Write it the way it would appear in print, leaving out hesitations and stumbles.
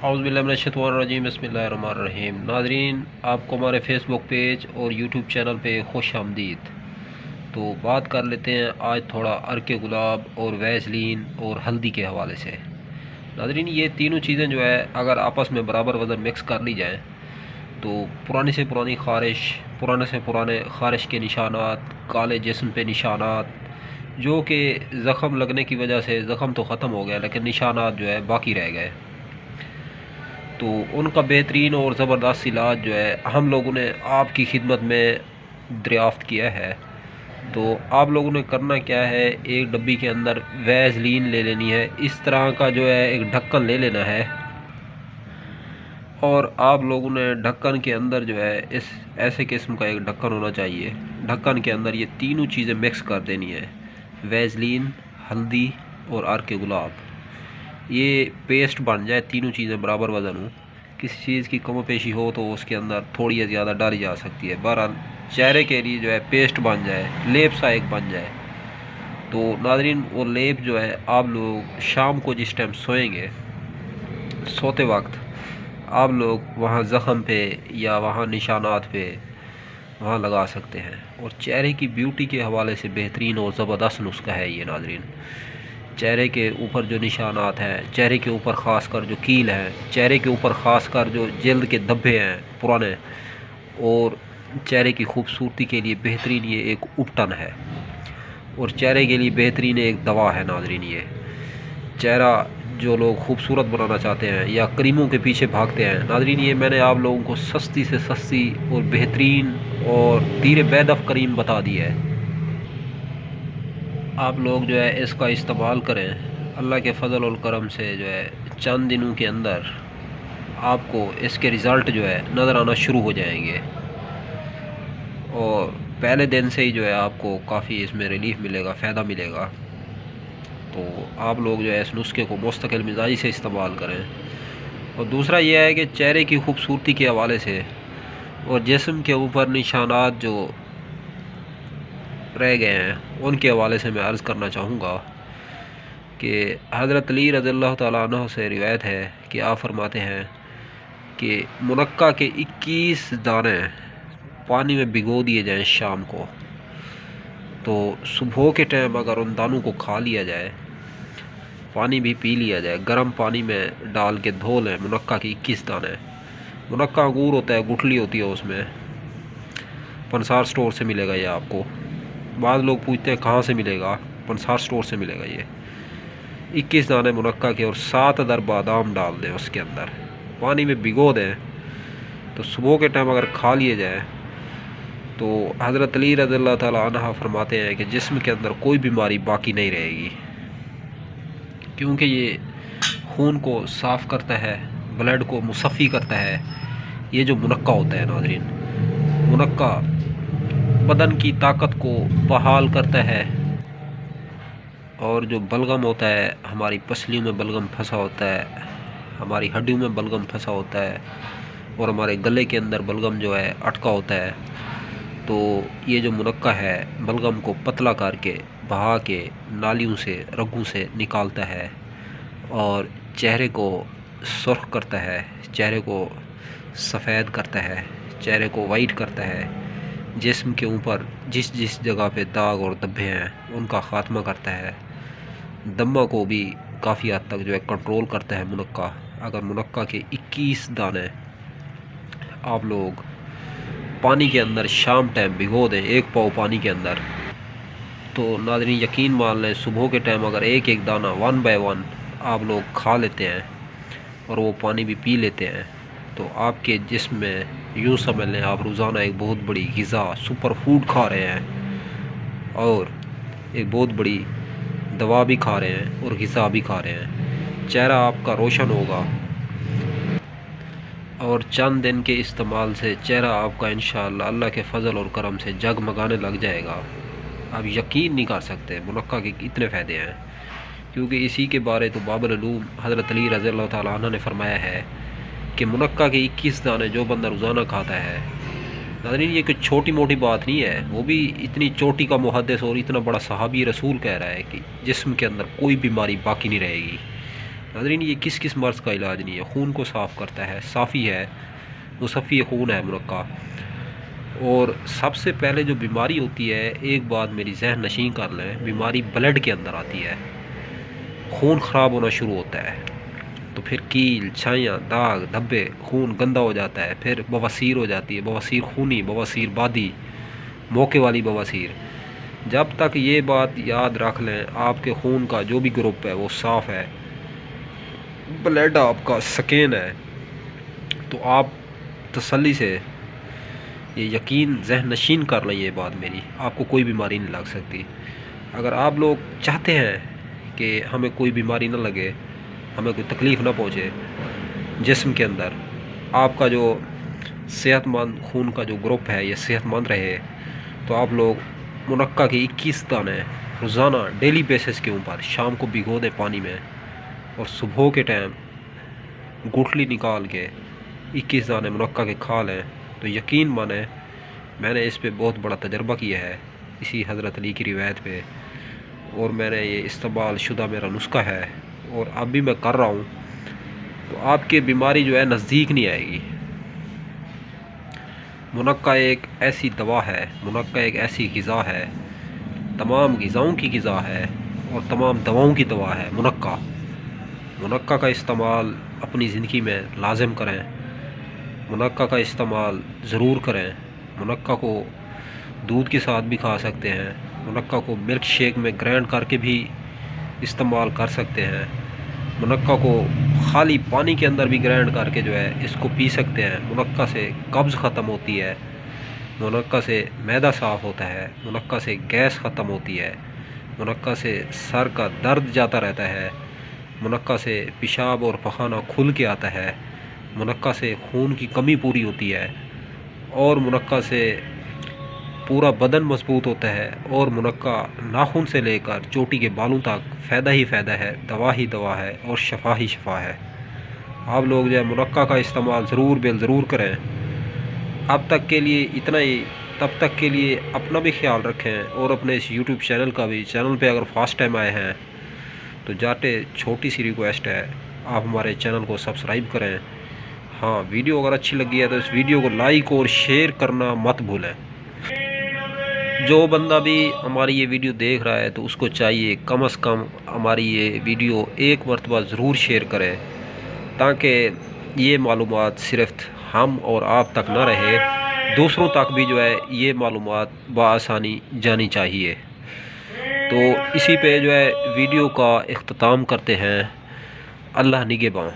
औज़ुबिल्लाहिमिनश्शैतानिर्रजीम बिस्मिल्लाहिर्रहमानिर्रहीम। नाज़रीन, आपको हमारे फ़ेसबुक पेज और यूट्यूब चैनल पे खुश आमदीद। तो बात कर लेते हैं आज थोड़ा अर्क गुलाब और वैसलीन और हल्दी के हवाले से। नाज़रीन, ये तीनों चीज़ें जो है अगर आपस में बराबर वज़न मिक्स कर ली जाए तो पुरानी से पुरानी ख़ारिश, पुराने से पुराने ख़ारिश के निशानात, काले जिस्म पे निशानात, जो कि ज़ख़म लगने की वजह से ज़ख़म तो ख़त्म हो गया लेकिन निशानात जो है बाकी रह गए, तो उनका बेहतरीन और ज़बरदस्त इलाज जो है हम लोगों ने आपकी खिदमत में दरियाफ़्त किया है। तो आप लोगों ने करना क्या है, एक डब्बी के अंदर वैसलीन ले लेनी है, इस तरह का जो है एक ढक्कन ले लेना है और आप लोगों ने ढक्कन के अंदर जो है इस ऐसे किस्म का एक ढक्कन होना चाहिए। ढक्कन के अंदर ये तीनों चीज़ें मिक्स कर देनी है, वैसलीन, हल्दी और अर्क गुलाब। ये पेस्ट बन जाए, तीनों चीज़ें बराबर वज़न हो, किसी चीज़ की कम पेशी हो तो उसके अंदर थोड़ी या ज़्यादा डाली जा सकती है। बहरहाल चेहरे के लिए जो है पेस्ट बन जाए, लेप सा एक बन जाए। तो नाज़रीन, वो लेप जो है आप लोग शाम को जिस टाइम सोएंगे, सोते वक्त आप लोग वहाँ ज़ख़म पे या वहाँ निशानात पे वहाँ लगा सकते हैं और चेहरे की ब्यूटी के हवाले से बेहतरीन और ज़बरदस्त नुस्खा है ये। नाज़रीन, चेहरे के ऊपर जो निशानात हैं, चेहरे के ऊपर ख़ास कर जो कील हैं, चेहरे के ऊपर ख़ास कर जो जल्द के धब्बे हैं पुराने, और चेहरे की खूबसूरती के लिए बेहतरीन ये एक उपटन है और चेहरे के लिए बेहतरीन एक दवा है। नाज़रीन, ये चेहरा जो लोग खूबसूरत बनाना चाहते हैं या क्रीमों के पीछे भागते हैं, नाज़रीन ये मैंने आप लोगों को सस्ती से सस्ती और बेहतरीन और तीरे बैदफ क्रीम बता दी है। आप लोग जो है इसका इस्तेमाल करें। अल्लाह के फ़ज़ल और करम से जो है चंद दिनों के अंदर आपको इसके रिज़ल्ट जो है नज़र आना शुरू हो जाएंगे और पहले दिन से ही जो है आपको काफ़ी इसमें रिलीफ़ मिलेगा, फ़ायदा मिलेगा। तो आप लोग जो है इस नुस्खे को मुस्तकिल मिजाजी से इस्तेमाल करें। और दूसरा यह है कि चेहरे की खूबसूरती के हवाले से और जिस्म के ऊपर निशानात जो रह गए हैं उनके हवाले से मैं अर्ज़ करना चाहूँगा कि हज़रत अली रज़ियल्लाहु तआला अन्हु से रिवायत है कि आप फरमाते हैं कि मुनक्का के 21 दाने पानी में भिगो दिए जाएं शाम को, तो सुबह के टाइम अगर उन दानों को खा लिया जाए, पानी भी पी लिया जाए, गर्म पानी में डाल के धो लें मुनक्का के 21 दाने। मुनक्का अंगूर होता है, गुठली होती है उसमें, पंसार स्टोर से मिलेगा ये आपको। बाद लोग पूछते हैं कहाँ से मिलेगा, पंसार स्टोर से मिलेगा ये। 21 दाने मुनक्का के और 7 अदर बादाम डाल दें उसके अंदर, पानी में भिगो दें, तो सुबह के टाइम अगर खा लिए जाए तो हज़रत अली रज़ियल्लाहु तआला अन्हु फरमाते हैं कि जिस्म के अंदर कोई बीमारी बाकी नहीं रहेगी, क्योंकि ये खून को साफ़ करता है, ब्लड को मुसफ़ी करता है। ये जो मुनक्का होता है नाज़रीन, मुनक्का बदन की ताकत को बहाल करता है और जो बलगम होता है, हमारी पसलियों में बलगम फंसा होता है, हमारी हड्डियों में बलगम फंसा होता है और हमारे गले के अंदर बलगम जो है अटका होता है, तो ये जो मुनक्का है बलगम को पतला करके बहा के नालियों से, रगों से निकालता है और चेहरे को सुर्ख करता है, चेहरे को सफ़ेद करता है, चेहरे को वाइट करता है, जिस्म के ऊपर जिस जिस जगह पे दाग और धब्बे हैं उनका ख़ात्मा करता है, दमा को भी काफ़ी हद तक जो है कंट्रोल करता है मुनक्का। अगर मुनक्का के 21 दाने आप लोग पानी के अंदर शाम टाइम भिगो दें, 1 पाव पानी के अंदर, तो नाज़रीन यकीन मान लें सुबह के टाइम अगर एक एक दाना 1 बाय 1 आप लोग खा लेते हैं और वो पानी भी पी लेते हैं, तो आपके जिस्म में यूँ समझ लें आप रोज़ाना एक बहुत बड़ी ग़िज़ा, सुपर फूड खा रहे हैं और एक बहुत बड़ी दवा भी खा रहे हैं और ग़िज़ा भी खा रहे हैं। चेहरा आपका रोशन होगा और चंद दिन के इस्तेमाल से चेहरा आपका इंशाअल्लाह अल्लाह के फ़ज़ल और करम से जगमगाने लग जाएगा। आप यकीन नहीं कर सकते मुनक्का के इतने फ़ायदे हैं, क्योंकि इसी के बारे तो बाबुल उलूम हज़रत अली रज़ियल्लाहु तआला अन्हु ने फरमाया है कि मुनक्का के 21 दाने जो बंदा रोज़ाना खाता है, नाज़रीन ये कोई छोटी मोटी बात नहीं है, वो भी इतनी चोटी का मुहद्दिस और इतना बड़ा सहाबी रसूल कह रहा है कि जिस्म के अंदर कोई बीमारी बाकी नहीं रहेगी। नाज़रीन ये किस मर्ज़ का इलाज नहीं है, खून को साफ़ करता है, साफ़ी है, मुसफ़ी खून है मुनक्का। और सबसे पहले जो बीमारी होती है, एक बात मेरी जहन नशीं कर लें, बीमारी ब्लड के अंदर आती है, खून ख़राब होना शुरू होता है, तो फिर कील, छाइयाँ, दाग, धब्बे, खून गंदा हो जाता है, फिर बवासीर हो जाती है, बवासीर खूनी, बवासीर बादी, मौके वाली बवासीर। जब तक ये बात याद रख लें, आपके खून का जो भी ग्रुप है वो साफ़ है, ब्लड आपका सकेन है, तो आप तसल्ली से ये यकीन जहन नशीन कर लें, ये बात मेरी, आपको कोई बीमारी नहीं लग सकती। अगर आप लोग चाहते हैं कि हमें कोई बीमारी ना लगे, हमें कोई तकलीफ़ ना पहुँचे जिस्म के अंदर, आपका जो सेहतमंद खून का जो ग्रुप है ये सेहतमंद रहे, तो आप लोग मुनक्का के 21 दाने रोज़ाना डेली बेसिस के ऊपर शाम को भिगो दें पानी में, और सुबह के टाइम गुठली निकाल के 21 दाने मुनक्का के खा लें, तो यकीन माने मैंने इस पे बहुत बड़ा तजर्बा किया है, इसी हज़रत अली की रिवायत पे, और मैंने ये इस्तेमाल शुदा मेरा नुस्खा है और अब भी मैं कर रहा हूँ, तो आपकी बीमारी जो है नज़दीक नहीं आएगी। मुनक्का एक ऐसी दवा है, मुनक्का एक ऐसी ग़िज़ा है, तमाम ग़िज़ाओं की ग़िज़ा है और तमाम दवाओं की दवा है मुनक्का। मुनक्का का इस्तेमाल अपनी ज़िंदगी में लाज़िम करें, मुनक्का का इस्तेमाल ज़रूर करें। मुनक्का को दूध के साथ भी खा सकते हैं, मुनक्का को मिल्क शेक में ग्राइंड करके भी इस्तेमाल कर सकते हैं, मुनक्का को खाली पानी के अंदर भी ग्राइंड करके जो है इसको पी सकते हैं। मुनक्का से कब्ज़ ख़त्म होती है, मुनक्का से मैदा साफ़ होता है, मुनक्का से गैस ख़त्म होती है, मुनक्का से सर का दर्द जाता रहता है, मुनक्का से पेशाब और पखाना खुल के आता है, मुनक्का से खून की कमी पूरी होती है, और मुनक्का से पूरा बदन मजबूत होता है, और मुनक्का नाखून से लेकर चोटी के बालों तक फ़ायदा ही फ़ायदा है, दवा ही दवा है और शफा ही शफा है। आप लोग जो है मुनक्का का इस्तेमाल ज़रूर करें। अब तक के लिए इतना ही, तब तक के लिए अपना भी ख्याल रखें, और अपने इस यूट्यूब चैनल का भी, चैनल पे अगर फर्स्ट टाइम आए हैं तो जाते छोटी सी रिक्वेस्ट है, आप हमारे चैनल को सब्सक्राइब करें। हाँ, वीडियो अगर अच्छी लगी है तो इस वीडियो को लाइक और शेयर करना मत भूलें। जो बंदा भी हमारी ये वीडियो देख रहा है तो उसको चाहिए कम से कम हमारी ये वीडियो एक मरतबा ज़रूर शेयर करें, ताकि ये मालूमात सिर्फ हम और आप तक ना रहे, दूसरों तक भी जो है ये मालूमात बआसानी जानी चाहिए। तो इसी पे जो है वीडियो का इख्तिताम करते हैं। अल्लाह निगहबान।